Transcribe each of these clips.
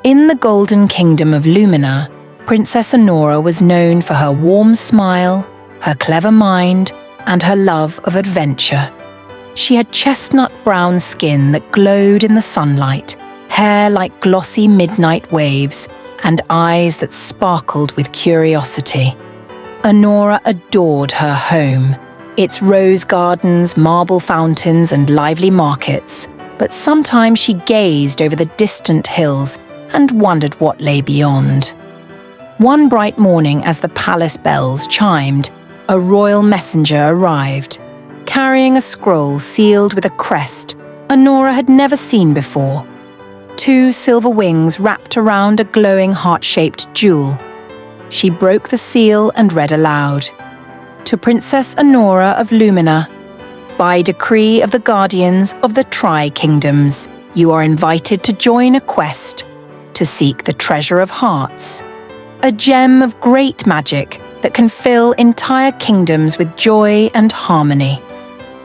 In the Golden Kingdom of Lumina, Princess Annora was known for her warm smile, her clever mind, and her love of adventure. She had chestnut-brown skin that glowed in the sunlight, hair like glossy midnight waves, and eyes that sparkled with curiosity. Annora adored her home, its rose gardens, marble fountains, and lively markets, but sometimes she gazed over the distant hills and wondered what lay beyond. One bright morning, as the palace bells chimed, a royal messenger arrived, carrying a scroll sealed with a crest Annora had never seen before. 2 silver wings wrapped around a glowing heart-shaped jewel. She broke the seal and read aloud. To Princess Annora of Lumina, by decree of the guardians of the Tri-Kingdoms, you are invited to join a quest to seek the treasure of hearts, a gem of great magic that can fill entire kingdoms with joy and harmony.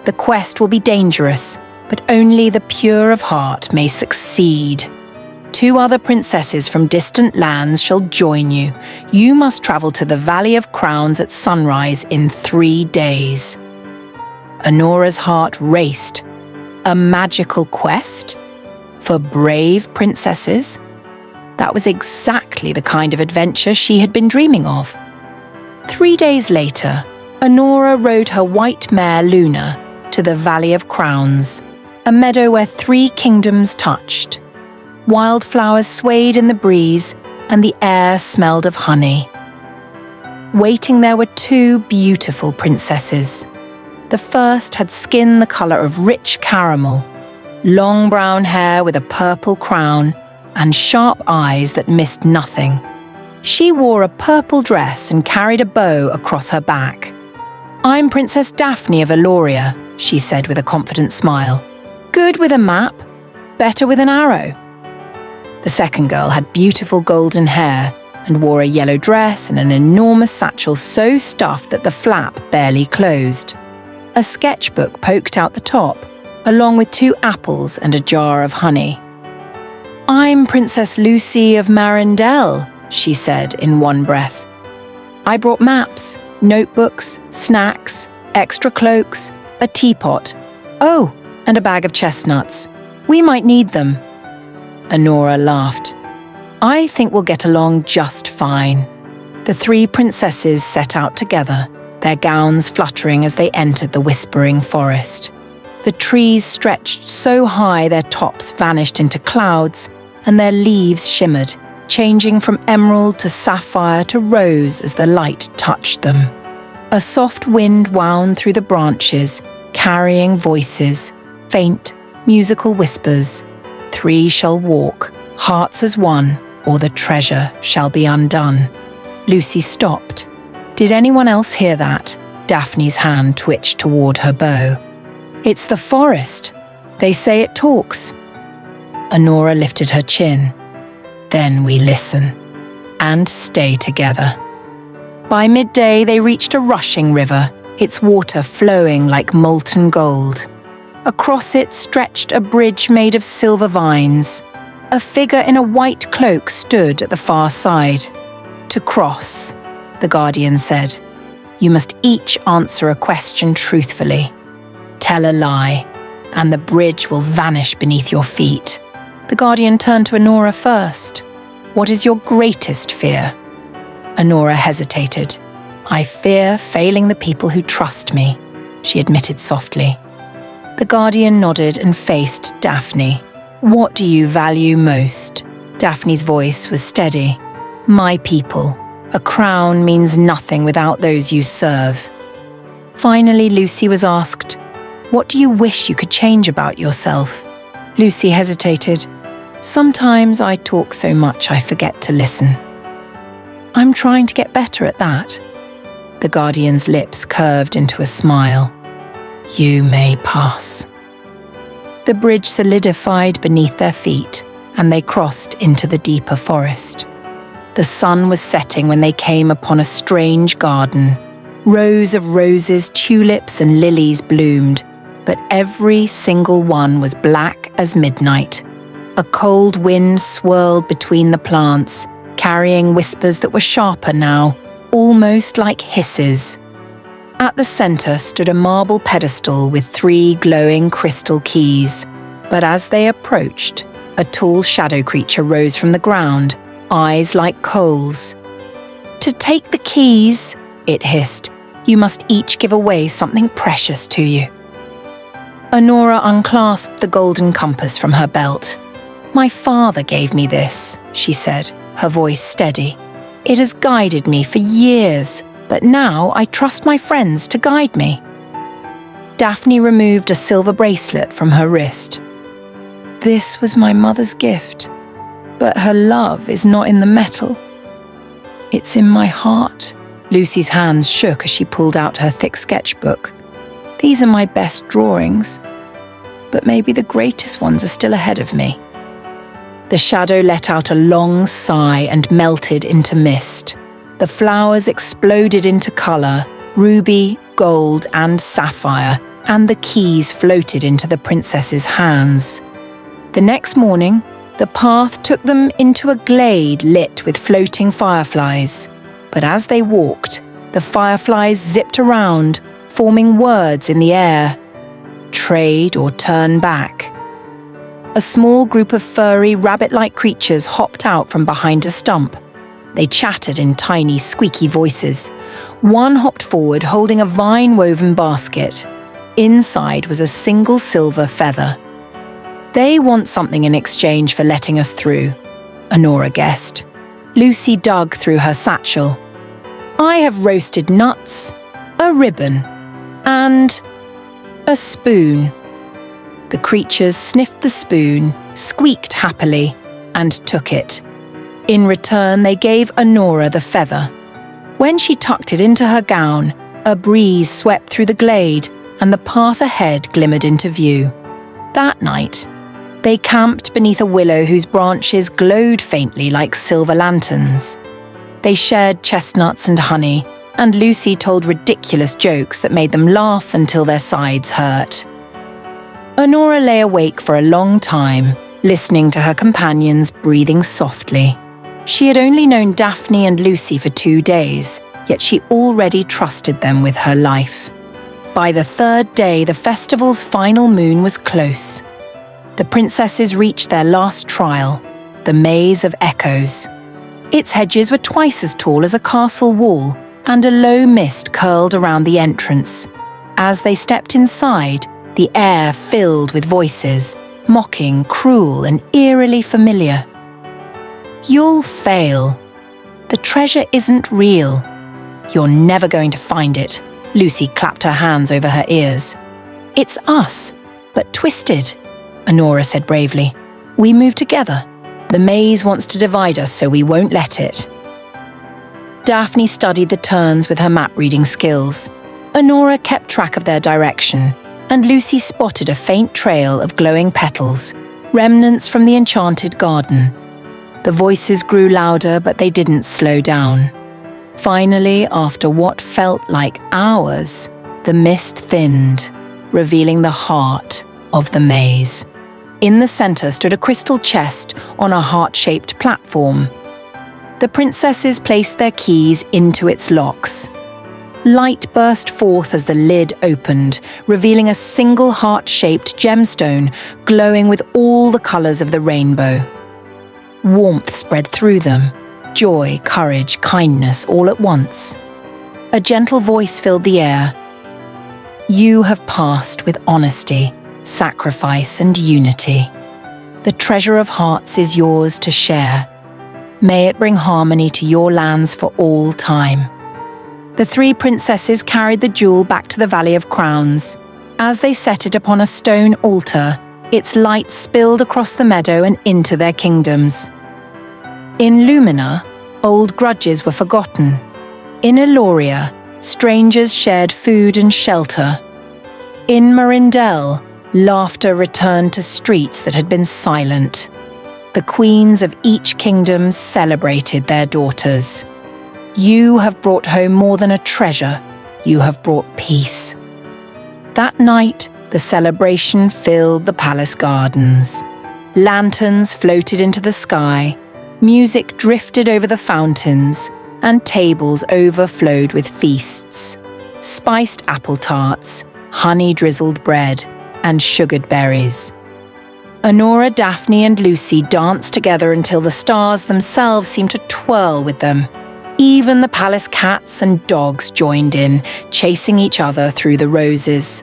The quest will be dangerous, but only the pure of heart may succeed. 2 other princesses from distant lands shall join you. You must travel to the Valley of Crowns at sunrise in 3 days. Annora's heart raced. A magical quest? For brave princesses? That was exactly the kind of adventure she had been dreaming of. 3 days later, Annora rode her white mare Luna to the Valley of Crowns, a meadow where 3 kingdoms touched. Wildflowers swayed in the breeze, and the air smelled of honey. Waiting there were 2 beautiful princesses. The first had skin the colour of rich caramel, long brown hair with a purple crown, and sharp eyes that missed nothing. She wore a purple dress and carried a bow across her back. "I'm Princess Daphne of Eloria," she said with a confident smile. "Good with a map, better with an arrow." The second girl had beautiful golden hair and wore a yellow dress and an enormous satchel so stuffed that the flap barely closed. A sketchbook poked out the top, along with 2 apples and a jar of honey. "I'm Princess Lucy of Marindel," she said in one breath. "I brought maps, notebooks, snacks, extra cloaks, a teapot. Oh, and a bag of chestnuts. We might need them." Annora laughed. "I think we'll get along just fine." The 3 princesses set out together, their gowns fluttering as they entered the whispering forest. The trees stretched so high their tops vanished into clouds, and their leaves shimmered, changing from emerald to sapphire to rose as the light touched them. A soft wind wound through the branches, carrying voices, faint, musical whispers. 3 shall walk, hearts as one, or the treasure shall be undone. Lucy stopped. Did anyone else hear that? Daphne's hand twitched toward her bow. "It's the forest. They say it talks." Annora lifted her chin. "Then we listen and stay together." By midday, they reached a rushing river, its water flowing like molten gold. Across it stretched a bridge made of silver vines. A figure in a white cloak stood at the far side. "To cross," the guardian said, "you must each answer a question truthfully. Tell a lie, and the bridge will vanish beneath your feet." The guardian turned to Annora first. "What is your greatest fear?" Annora hesitated. "I fear failing the people who trust me," she admitted softly. The guardian nodded and faced Daphne. "What do you value most?" Daphne's voice was steady. "My people. A crown means nothing without those you serve." Finally, Lucy was asked, "What do you wish you could change about yourself?" Lucy hesitated. "Sometimes I talk so much I forget to listen." "I'm trying to get better at that." The guardian's lips curved into a smile. "You may pass." The bridge solidified beneath their feet, and they crossed into the deeper forest. The sun was setting when they came upon a strange garden. Rows of roses, tulips, and lilies bloomed, but every single one was black as midnight. A cold wind swirled between the plants, carrying whispers that were sharper now, almost like hisses. At the center stood a marble pedestal with 3 glowing crystal keys, but as they approached, a tall shadow creature rose from the ground, eyes like coals. "To take the keys," it hissed, "you must each give away something precious to you." Annora unclasped the golden compass from her belt. "My father gave me this," she said, her voice steady. "It has guided me for years, but now I trust my friends to guide me." Daphne removed a silver bracelet from her wrist. "This was my mother's gift, but her love is not in the metal. It's in my heart." Lucy's hands shook as she pulled out her thick sketchbook. "These are my best drawings, but maybe the greatest ones are still ahead of me." The shadow let out a long sigh and melted into mist. The flowers exploded into color, ruby, gold, and sapphire, and the keys floated into the princess's hands. The next morning, the path took them into a glade lit with floating fireflies. But as they walked, the fireflies zipped around, forming words in the air. Trade or turn back. A small group of furry, rabbit-like creatures hopped out from behind a stump. They chattered in tiny, squeaky voices. One hopped forward holding a vine-woven basket. Inside was a single silver feather. "They want something in exchange for letting us through," Annora guessed. Lucy dug through her satchel. "I have roasted nuts, a ribbon, and a spoon." The creatures sniffed the spoon, squeaked happily, and took it. In return, they gave Annora the feather. When she tucked it into her gown, a breeze swept through the glade, and the path ahead glimmered into view. That night, they camped beneath a willow whose branches glowed faintly like silver lanterns. They shared chestnuts and honey, and Lucy told ridiculous jokes that made them laugh until their sides hurt. Annora lay awake for a long time, listening to her companions breathing softly. She had only known Daphne and Lucy for 2 days, yet she already trusted them with her life. By the 3rd day, the festival's final moon was close. The princesses reached their last trial, the Maze of Echoes. Its hedges were twice as tall as a castle wall, and a low mist curled around the entrance. As they stepped inside, the air filled with voices, mocking, cruel, and eerily familiar. "You'll fail. The treasure isn't real. You're never going to find it." Lucy clapped her hands over her ears. "It's us, but twisted," Annora said bravely. "We move together. The maze wants to divide us, so we won't let it." Daphne studied the turns with her map-reading skills. Annora kept track of their direction, and Lucy spotted a faint trail of glowing petals, remnants from the enchanted garden. The voices grew louder, but they didn't slow down. Finally, after what felt like hours, the mist thinned, revealing the heart of the maze. In the center stood a crystal chest on a heart-shaped platform. The princesses placed their keys into its locks. Light burst forth as the lid opened, revealing a single heart-shaped gemstone glowing with all the colors of the rainbow. Warmth spread through them, joy, courage, kindness all at once. A gentle voice filled the air. "You have passed with honesty, sacrifice, and unity. The treasure of hearts is yours to share. May it bring harmony to your lands for all time." The 3 princesses carried the jewel back to the Valley of Crowns. As they set it upon a stone altar, its light spilled across the meadow and into their kingdoms. In Lumina, old grudges were forgotten. In Eloria, strangers shared food and shelter. In Marindel, laughter returned to streets that had been silent. The queens of each kingdom celebrated their daughters. You have brought home more than a treasure. You have brought peace. That night, the celebration filled the palace gardens. Lanterns floated into the sky, music drifted over the fountains, and tables overflowed with feasts. Spiced apple tarts, honey-drizzled bread, and sugared berries. Annora, Daphne and Lucy danced together until the stars themselves seemed to twirl with them. Even the palace cats and dogs joined in, chasing each other through the roses.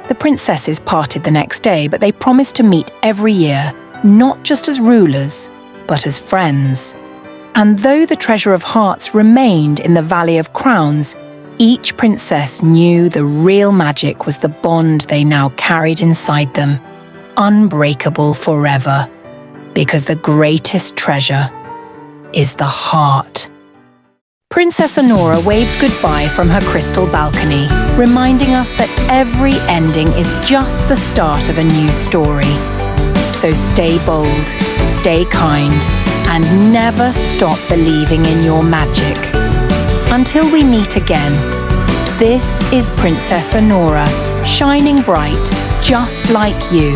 The princesses parted the next day, but they promised to meet every year, not just as rulers, but as friends. And though the treasure of hearts remained in the Valley of Crowns, each princess knew the real magic was the bond they now carried inside them, unbreakable forever, because the greatest treasure is the heart. Princess Annora waves goodbye from her crystal balcony, reminding us that every ending is just the start of a new story. So stay bold, stay kind, and never stop believing in your magic. Until we meet again, this is Princess Annora, shining bright just like you.